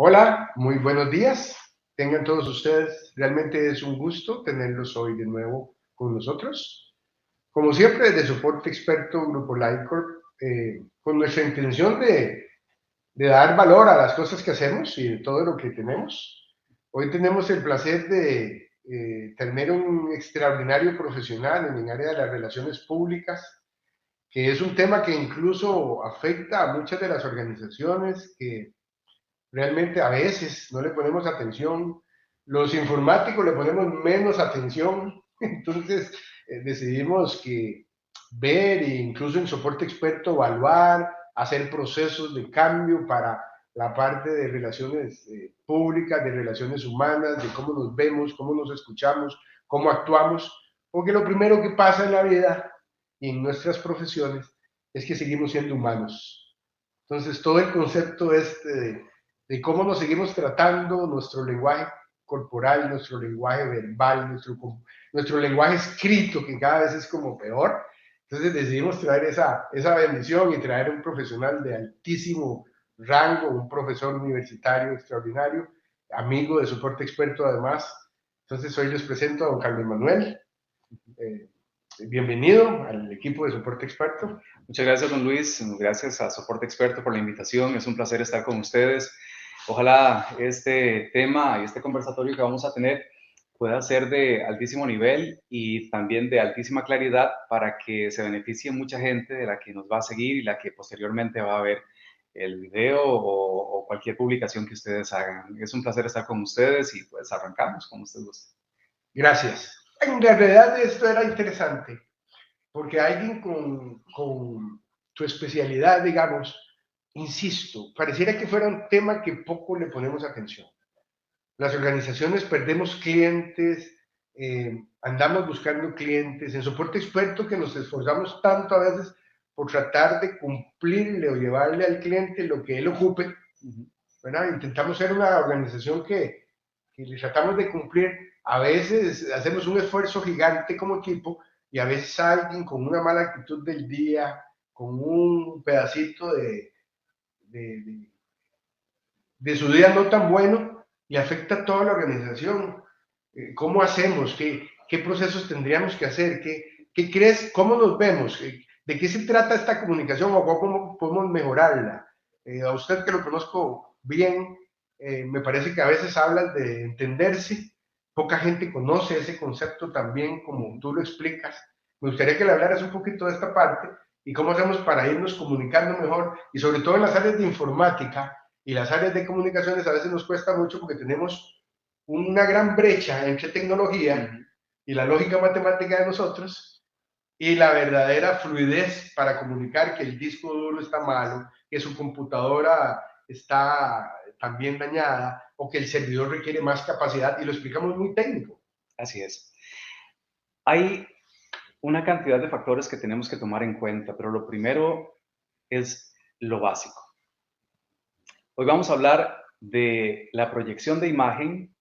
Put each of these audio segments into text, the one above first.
Hola, muy buenos días. Tengan todos ustedes. Realmente es un gusto tenerlos hoy de nuevo con nosotros. Como siempre, desde Soporte Experto Grupo Lifecorp, con nuestra intención de dar valor a las cosas que hacemos y de todo lo que tenemos. Hoy tenemos el placer de tener un extraordinario profesional en el área de las relaciones públicas, que es un tema que incluso afecta a muchas de las organizaciones que realmente a veces no le ponemos atención, los informáticos le ponemos menos atención, entonces decidimos que ver e incluso en soporte experto evaluar, hacer procesos de cambio para la parte de relaciones públicas, de relaciones humanas, de cómo nos vemos, cómo nos escuchamos, cómo actuamos, porque lo primero que pasa en la vida y en nuestras profesiones es que seguimos siendo humanos. Entonces, todo el concepto este de cómo nos seguimos tratando, nuestro lenguaje corporal, nuestro lenguaje verbal, nuestro lenguaje escrito, que cada vez es como peor. Entonces decidimos traer esa bendición y traer un profesional de altísimo rango, un profesor universitario extraordinario, amigo de soporte experto además. Entonces hoy les presento a don Carlos Manuel. Eh, Bienvenido al equipo de soporte experto. Muchas gracias, don Luis. Gracias a Soporte Experto por la invitación. Es un placer estar con ustedes. Ojalá este tema y este conversatorio que vamos a tener pueda ser de altísimo nivel y también de altísima claridad para que se beneficie mucha gente de la que nos va a seguir y la que posteriormente va a ver el video o cualquier publicación que ustedes hagan. Es un placer estar con ustedes y pues arrancamos como usted guste. Gracias. En realidad esto era interesante porque alguien con tu especialidad, digamos, insisto, pareciera que fuera un tema que poco le ponemos atención. Las organizaciones perdemos clientes, andamos buscando clientes, en soporte experto que nos esforzamos tanto a veces por tratar de cumplirle o llevarle al cliente lo que él ocupe, ¿verdad? Intentamos ser una organización que le tratamos de cumplir. A veces hacemos un esfuerzo gigante como equipo y a veces alguien con una mala actitud del día, con un pedacito de, de su día no tan bueno y afecta a toda la organización. ¿Cómo hacemos? ¿Qué procesos tendríamos que hacer? ¿Qué crees? ¿Cómo nos vemos? ¿De qué se trata esta comunicación o cómo podemos mejorarla? A usted que lo conozco bien, me parece que a veces hablas de entenderse, poca gente conoce ese concepto tan bien como tú lo explicas. Me gustaría que le hablaras un poquito de esta parte y cómo hacemos para irnos comunicando mejor y sobre todo en las áreas de informática y las áreas de comunicaciones a veces nos cuesta mucho porque tenemos una gran brecha entre tecnología y la lógica matemática de nosotros y la verdadera fluidez para comunicar que el disco duro está malo, que su computadora está también dañada o que el servidor requiere más capacidad y lo explicamos muy técnico. Así es. Hay una cantidad de factores que tenemos que tomar en cuenta, pero lo primero es lo básico. Hoy vamos a hablar de la proyección de imagen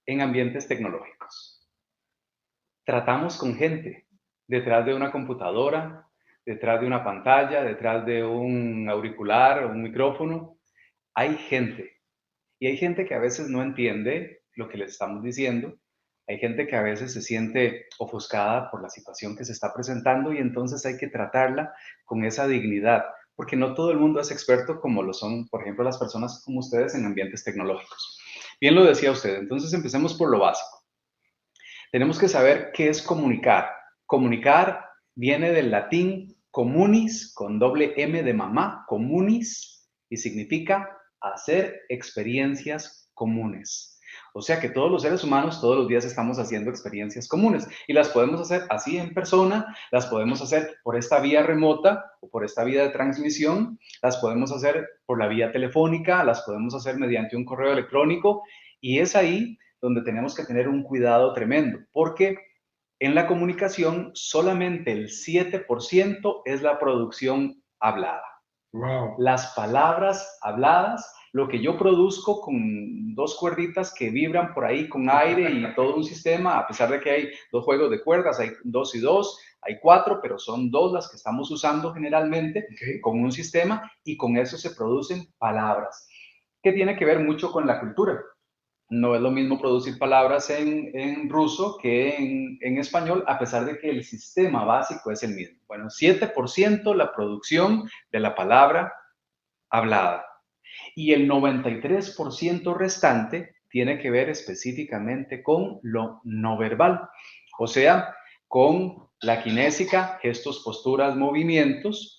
en ambientes tecnológicos. Tratamos con gente detrás de una computadora, detrás de una pantalla, detrás de un auricular o un micrófono. Hay gente. Y hay gente que a veces no entiende lo que les estamos diciendo. Hay gente que a veces se siente ofuscada por la situación que se está presentando y entonces hay que tratarla con esa dignidad, porque no todo el mundo es experto como lo son, por ejemplo, las personas como ustedes en ambientes tecnológicos. Bien lo decía usted, entonces empecemos por lo básico. Tenemos que saber qué es comunicar. Comunicar viene del latín communis, con doble M de mamá, communis, y significa hacer experiencias comunes. O sea que todos los seres humanos todos los días estamos haciendo experiencias comunes y las podemos hacer así en persona, las podemos hacer por esta vía remota o por esta vía de transmisión, las podemos hacer por la vía telefónica, las podemos hacer mediante un correo electrónico y es ahí donde tenemos que tener un cuidado tremendo, porque en la comunicación solamente el 7% es la producción hablada. Wow. Las palabras habladas, lo que yo produzco con dos cuerditas que vibran por ahí con aire y todo un sistema, a pesar de que hay dos juegos de cuerdas, hay 2 y 2, hay 4, pero son 2 las que estamos usando generalmente con un sistema y con eso se producen palabras. que tiene que ver mucho con la cultura. No es lo mismo producir palabras en ruso que en español, a pesar de que el sistema básico es el mismo. Bueno, 7% la producción de la palabra hablada y el 93% restante tiene que ver específicamente con lo no verbal, o sea, con la kinésica, gestos, posturas, movimientos.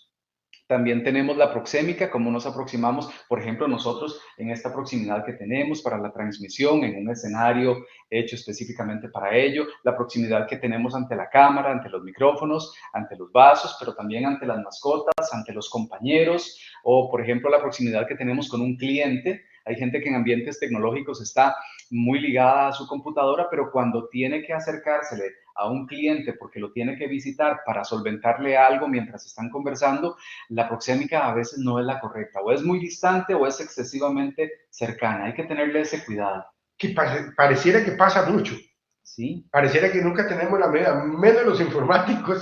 También tenemos la proxémica, cómo nos aproximamos, por ejemplo, nosotros en esta proximidad que tenemos para la transmisión en un escenario hecho específicamente para ello, la proximidad que tenemos ante la cámara, ante los micrófonos, ante los vasos, pero también ante las mascotas, ante los compañeros, o por ejemplo la proximidad que tenemos con un cliente. Hay gente que en ambientes tecnológicos está muy ligada a su computadora, pero cuando tiene que acercársele a un cliente porque lo tiene que visitar para solventarle algo mientras están conversando, la proxémica a veces no es la correcta, o es muy distante o es excesivamente cercana. Hay que tenerle ese cuidado. Que pareciera que pasa mucho. Sí. Pareciera que nunca tenemos la medida, menos los informáticos,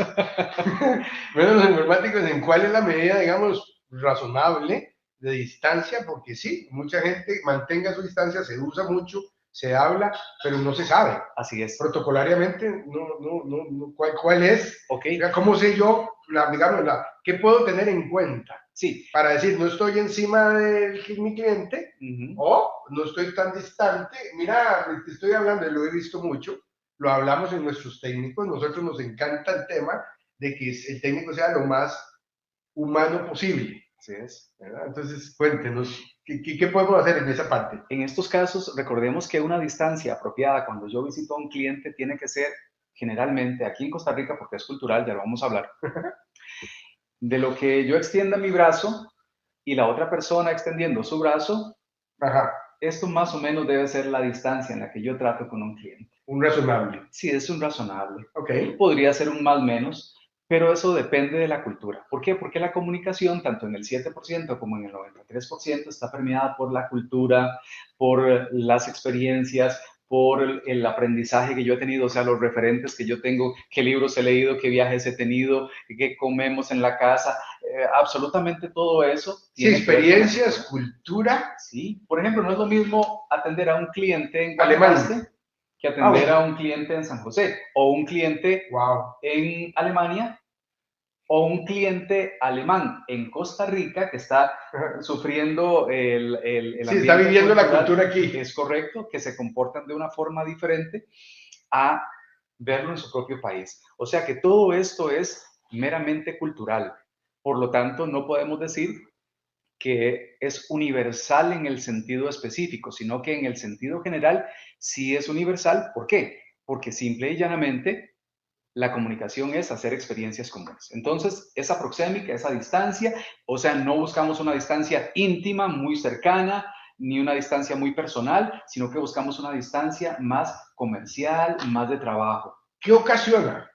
menos los informáticos en cuál es la medida, digamos, razonable de distancia, porque sí, mucha gente mantenga su distancia, se usa mucho, se habla, pero no se sabe. Así es. Protocolariamente, ¿cuál es? Okay. ¿Cómo sé yo, digamos, qué puedo tener en cuenta? Sí. Para decir, no estoy encima de mi cliente, o no estoy tan distante. Mira, te estoy hablando, lo he visto mucho, lo hablamos en nuestros técnicos, nosotros nos encanta el tema de que el técnico sea lo más humano posible. Así es. ¿Verdad? Entonces, cuéntenos, ¿qué podemos hacer en esa parte? En estos casos, recordemos que una distancia apropiada cuando yo visito a un cliente tiene que ser generalmente, aquí en Costa Rica, porque es cultural, ya lo vamos a hablar, de lo que yo extienda mi brazo y la otra persona extendiendo su brazo. Ajá. Esto más o menos debe ser la distancia en la que yo trato con un cliente. Un razonable. Sí, es un razonable. Ok. Podría ser un más menos, pero eso depende de la cultura. ¿Por qué? Porque la comunicación, tanto en el 7% como en el 93%, está permeada por la cultura, por las experiencias, por el aprendizaje que yo he tenido, o sea, los referentes que yo tengo, qué libros he leído, qué viajes he tenido, qué comemos en la casa, absolutamente todo eso. Sí, experiencias, cultura. Sí, por ejemplo, no es lo mismo atender a un cliente en Guanacaste que atender a un cliente en San José, o un cliente wow. en Alemania, o un cliente alemán en Costa Rica que está sufriendo el sí, está viviendo cultural, la cultura aquí. Es correcto, que se comportan de una forma diferente a verlo en su propio país. O sea que todo esto es meramente cultural. Por lo tanto, no podemos decir que es universal en el sentido específico, sino que en el sentido general sí es universal. ¿Por qué? Porque simple y llanamente la comunicación es hacer experiencias comunes. Entonces, esa proxémica, esa distancia, o sea, no buscamos una distancia íntima, muy cercana, ni una distancia muy personal, sino que buscamos una distancia más comercial, más de trabajo. ¿Qué ocasiona?